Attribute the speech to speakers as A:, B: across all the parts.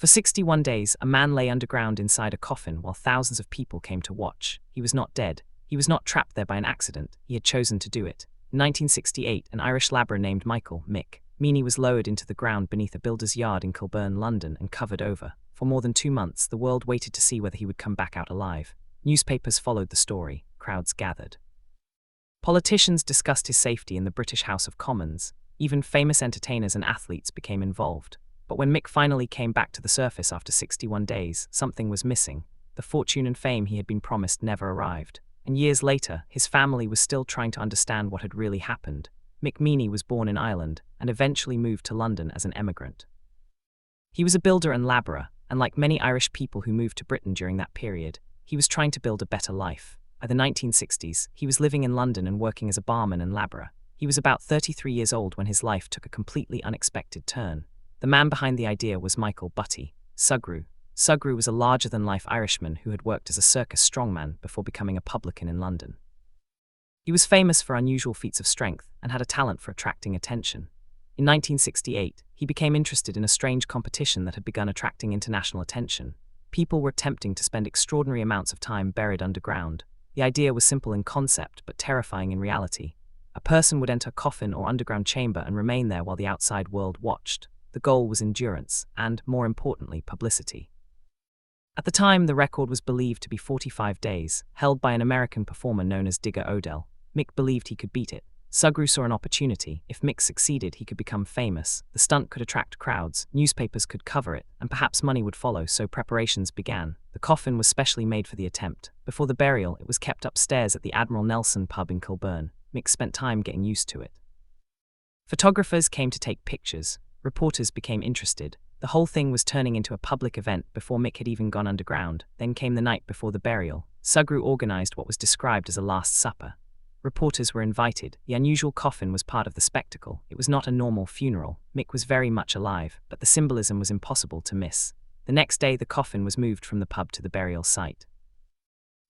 A: For 61 days, a man lay underground inside a coffin while thousands of people came to watch. He was not dead. He was not trapped there by an accident. He had chosen to do it. In 1968, an Irish labourer named Michael Mick Meaney was lowered into the ground beneath a builder's yard in Kilburn, London, and covered over. For more than 2 months, the world waited to see whether he would come back out alive. Newspapers followed the story. Crowds gathered. Politicians discussed his safety in the British House of Commons. Even famous entertainers and athletes became involved. But when Mick finally came back to the surface after 61 days, something was missing. The fortune and fame he had been promised never arrived. And years later, his family was still trying to understand what had really happened. Mick Meaney was born in Ireland and eventually moved to London as an emigrant. He was a builder and labourer, and like many Irish people who moved to Britain during that period, he was trying to build a better life. By the 1960s, he was living in London and working as a barman and labourer. He was about 33 years old when his life took a completely unexpected turn. The man behind the idea was Michael Buttey Sugrue. Sugrue was a larger-than-life Irishman who had worked as a circus strongman before becoming a publican in London. He was famous for unusual feats of strength and had a talent for attracting attention. In 1968, he became interested in a strange competition that had begun attracting international attention. People were attempting to spend extraordinary amounts of time buried underground. The idea was simple in concept but terrifying in reality. A person would enter a coffin or underground chamber and remain there while the outside world watched. The goal was endurance and, more importantly, publicity. At the time, the record was believed to be 45 days, held by an American performer known as Digger Odell. Mick believed he could beat it. Sugrue saw an opportunity. If Mick succeeded, he could become famous. The stunt could attract crowds, newspapers could cover it, and perhaps money would follow, so preparations began. The coffin was specially made for the attempt. Before the burial, it was kept upstairs at the Admiral Nelson pub in Kilburn. Mick spent time getting used to it. Photographers came to take pictures. Reporters became interested. The whole thing was turning into a public event before Mick had even gone underground. Then came the night before the burial. Sugrue organized what was described as a Last Supper. Reporters were invited. The unusual coffin was part of the spectacle. It was not a normal funeral. Mick was very much alive, but the symbolism was impossible to miss. The next day, the coffin was moved from the pub to the burial site.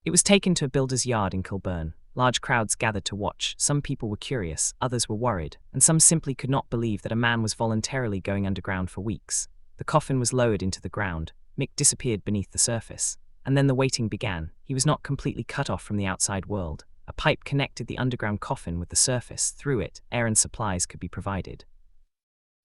A: It was taken to a builder's yard in Kilburn. Large crowds gathered to watch. Some people were curious, others were worried, and some simply could not believe that a man was voluntarily going underground for weeks. The coffin was lowered into the ground. Mick disappeared beneath the surface. And then the waiting began. He was not completely cut off from the outside world. A pipe connected the underground coffin with the surface. Through it, air and supplies could be provided.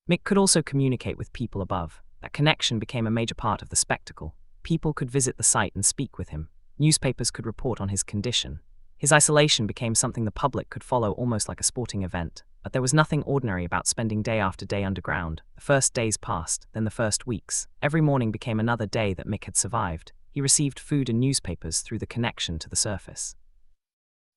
A: Mick could also communicate with people above. That connection became a major part of the spectacle. People could visit the site and speak with him. Newspapers could report on his condition. His isolation became something the public could follow almost like a sporting event. But there was nothing ordinary about spending day after day underground. The first days passed, then the first weeks. Every morning became another day that Mick had survived. He received food and newspapers through the connection to the surface.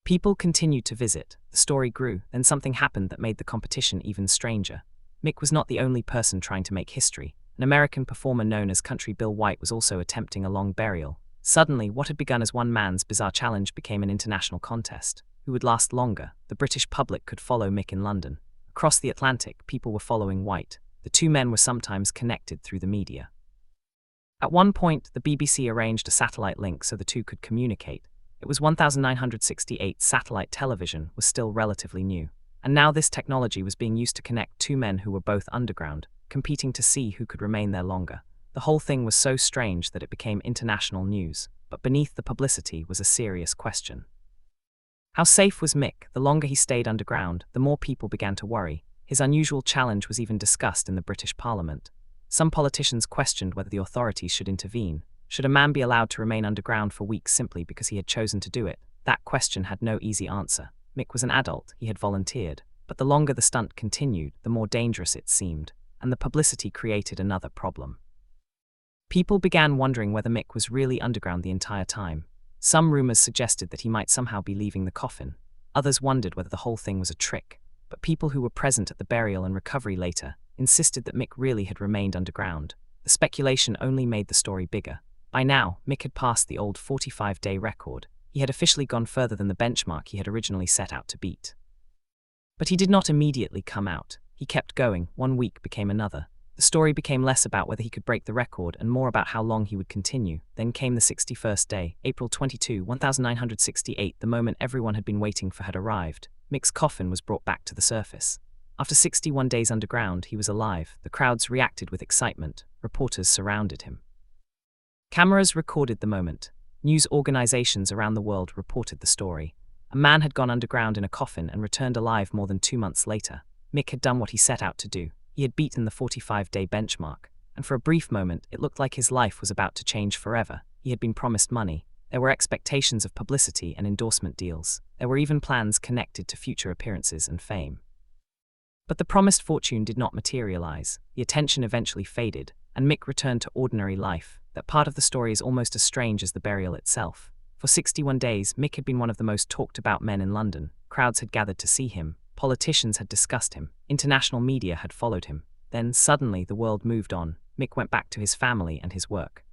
A: People continued to visit. The story grew. Then something happened that made the competition even stranger. Mick was not the only person trying to make history. An American performer known as Country Bill White was also attempting a long burial. Suddenly, what had begun as one man's bizarre challenge became an international contest. Who would last longer? The British public could follow Mick in London. Across the Atlantic, people were following White. The two men were sometimes connected through the media. At one point, the BBC arranged a satellite link so the two could communicate. It was 1968. Satellite television was still relatively new. And now this technology was being used to connect two men who were both underground, competing to see who could remain there longer. The whole thing was so strange that it became international news, but beneath the publicity was a serious question. How safe was Mick? The longer he stayed underground, the more people began to worry. His unusual challenge was even discussed in the British Parliament. Some politicians questioned whether the authorities should intervene. Should a man be allowed to remain underground for weeks simply because he had chosen to do it? That question had no easy answer. Mick was an adult, he had volunteered. But the longer the stunt continued, the more dangerous it seemed, and the publicity created another problem. People began wondering whether Mick was really underground the entire time. Some rumors suggested that he might somehow be leaving the coffin. Others wondered whether the whole thing was a trick. But people who were present at the burial and recovery later insisted that Mick really had remained underground. The speculation only made the story bigger. By now, Mick had passed the old 45-day record. He had officially gone further than the benchmark he had originally set out to beat. But he did not immediately come out. He kept going. 1 week became another. The story became less about whether he could break the record and more about how long he would continue. Then came the 61st day, April 22, 1968. The moment everyone had been waiting for had arrived. Mick's coffin was brought back to the surface. After 61 days underground, he was alive. The crowds reacted with excitement. Reporters surrounded him. Cameras recorded the moment. News organizations around the world reported the story. A man had gone underground in a coffin and returned alive more than 2 months later. Mick had done what he set out to do. He had beaten the 45-day benchmark, and for a brief moment it looked like his life was about to change forever. He had been promised money. There were expectations of publicity and endorsement deals. There were even plans connected to future appearances and fame. But the promised fortune did not materialize. The attention eventually faded, and Mick returned to ordinary life. That part of the story is almost as strange as the burial itself. For 61 days, Mick had been one of the most talked about men in London. Crowds had gathered to see him. Politicians had discussed him. International media had followed him. Then, suddenly, the world moved on. Mick went back to his family and his work.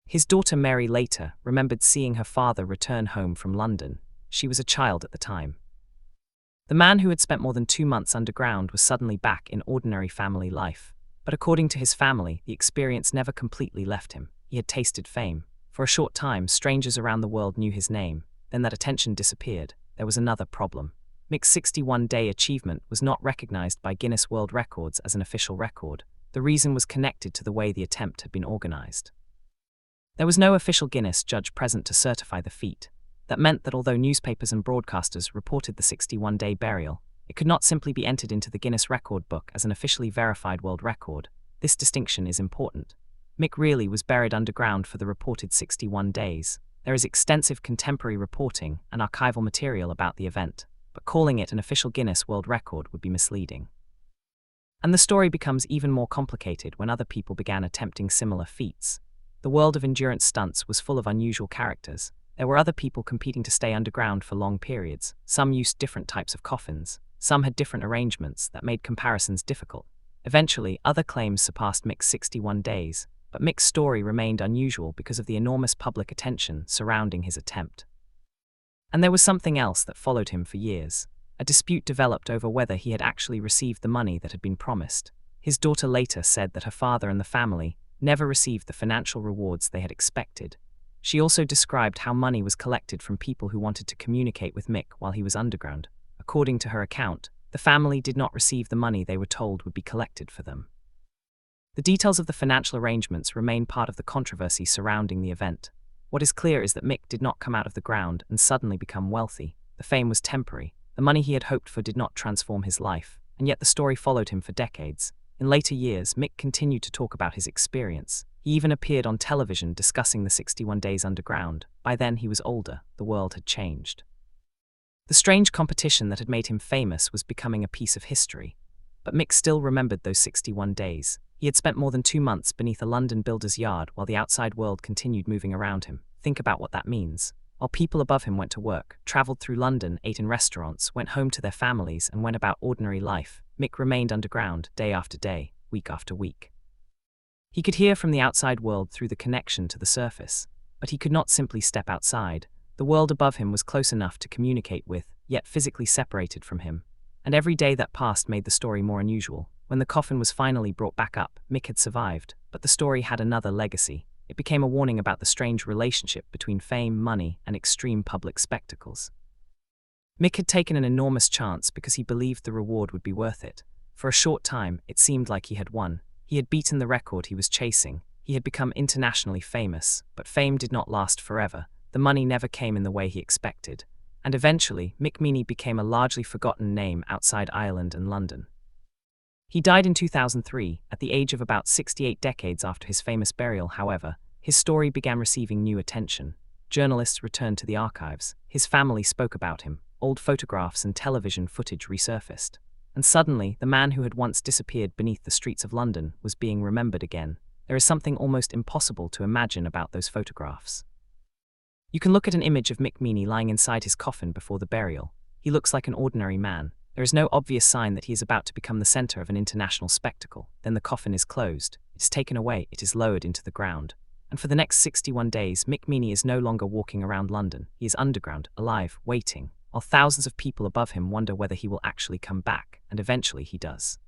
A: His daughter Mary later remembered seeing her father return home from London. She was a child at the time. The man who had spent more than 2 months underground was suddenly back in ordinary family life. But according to his family, the experience never completely left him. He had tasted fame. For a short time, strangers around the world knew his name. Then that attention disappeared. There was another problem. Mick's 61-day achievement was not recognized by Guinness World Records as an official record. The reason was connected to the way the attempt had been organized. There was no official Guinness judge present to certify the feat. That meant that although newspapers and broadcasters reported the 61-day burial, it could not simply be entered into the Guinness Record Book as an officially verified world record. This distinction is important. Mick really was buried underground for the reported 61 days. There is extensive contemporary reporting and archival material about the event, but calling it an official Guinness World Record would be misleading. And the story becomes even more complicated when other people began attempting similar feats. The world of endurance stunts was full of unusual characters. There were other people competing to stay underground for long periods. Some used different types of coffins. Some had different arrangements that made comparisons difficult. Eventually, other claims surpassed Mick's 61 days, but Mick's story remained unusual because of the enormous public attention surrounding his attempt. And there was something else that followed him for years. A dispute developed over whether he had actually received the money that had been promised. His daughter later said that her father and the family never received the financial rewards they had expected. She also described how money was collected from people who wanted to communicate with Mick while he was underground. According to her account, the family did not receive the money they were told would be collected for them. The details of the financial arrangements remain part of the controversy surrounding the event. What is clear is that Mick did not come out of the ground and suddenly become wealthy. The fame was temporary. The money he had hoped for did not transform his life, and yet the story followed him for decades. In later years, Mick continued to talk about his experience. He even appeared on television discussing the 61 days underground. By then he was older. The world had changed. The strange competition that had made him famous was becoming a piece of history. But Mick still remembered those 61 days. He had spent more than 2 months beneath a London builder's yard while the outside world continued moving around him. Think about what that means. While people above him went to work, travelled through London, ate in restaurants, went home to their families, and went about ordinary life, Mick remained underground day after day, week after week. He could hear from the outside world through the connection to the surface, but he could not simply step outside. The world above him was close enough to communicate with, yet physically separated from him. And every day that passed made the story more unusual. When the coffin was finally brought back up, Mick had survived, but the story had another legacy. It became a warning about the strange relationship between fame, money, and extreme public spectacles. Mick had taken an enormous chance because he believed the reward would be worth it. For a short time, it seemed like he had won. He had beaten the record he was chasing. He had become internationally famous, but fame did not last forever. The money never came in the way he expected. And eventually, Mick Meaney became a largely forgotten name outside Ireland and London. He died in 2003, at the age of about 68 decades after his famous burial. However, his story began receiving new attention. Journalists returned to the archives. His family spoke about him. Old photographs and television footage resurfaced. And suddenly, the man who had once disappeared beneath the streets of London was being remembered again. There is something almost impossible to imagine about those photographs. You can look at an image of Mick Meaney lying inside his coffin before the burial. He looks like an ordinary man. There is no obvious sign that he is about to become the center of an international spectacle. Then the coffin is closed. It is taken away. It is lowered into the ground. And for the next 61 days, Mick Meaney is no longer walking around London. He is underground, alive, waiting, while thousands of people above him wonder whether he will actually come back, and eventually he does.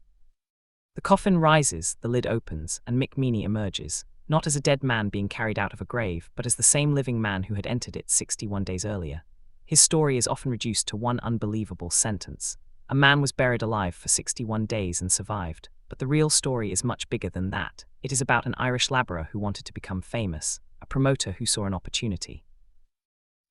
A: The coffin rises, the lid opens, and Mick Meaney emerges, not as a dead man being carried out of a grave, but as the same living man who had entered it 61 days earlier. His story is often reduced to one unbelievable sentence. A man was buried alive for 61 days and survived. But the real story is much bigger than that. It is about an Irish labourer who wanted to become famous, a promoter who saw an opportunity.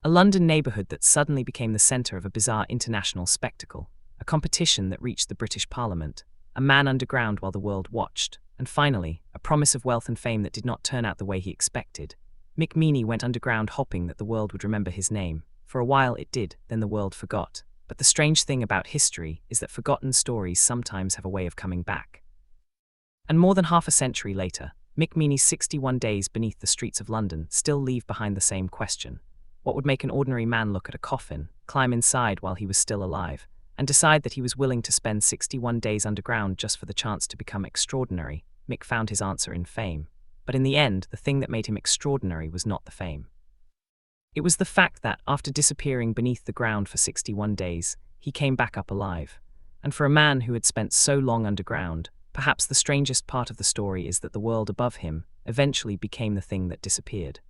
A: A London neighbourhood that suddenly became the centre of a bizarre international spectacle, a competition that reached the British Parliament, a man underground while the world watched, and finally, a promise of wealth and fame that did not turn out the way he expected. Mick Meaney went underground hoping that the world would remember his name. For a while it did, then the world forgot. But the strange thing about history is that forgotten stories sometimes have a way of coming back. And more than half a century later, Mick Meaney's 61 days beneath the streets of London still leave behind the same question. What would make an ordinary man look at a coffin, climb inside while he was still alive, and decide that he was willing to spend 61 days underground just for the chance to become extraordinary? Mick found his answer in fame. But in the end, the thing that made him extraordinary was not the fame. It was the fact that, after disappearing beneath the ground for 61 days, he came back up alive. And for a man who had spent so long underground, perhaps the strangest part of the story is that the world above him eventually became the thing that disappeared.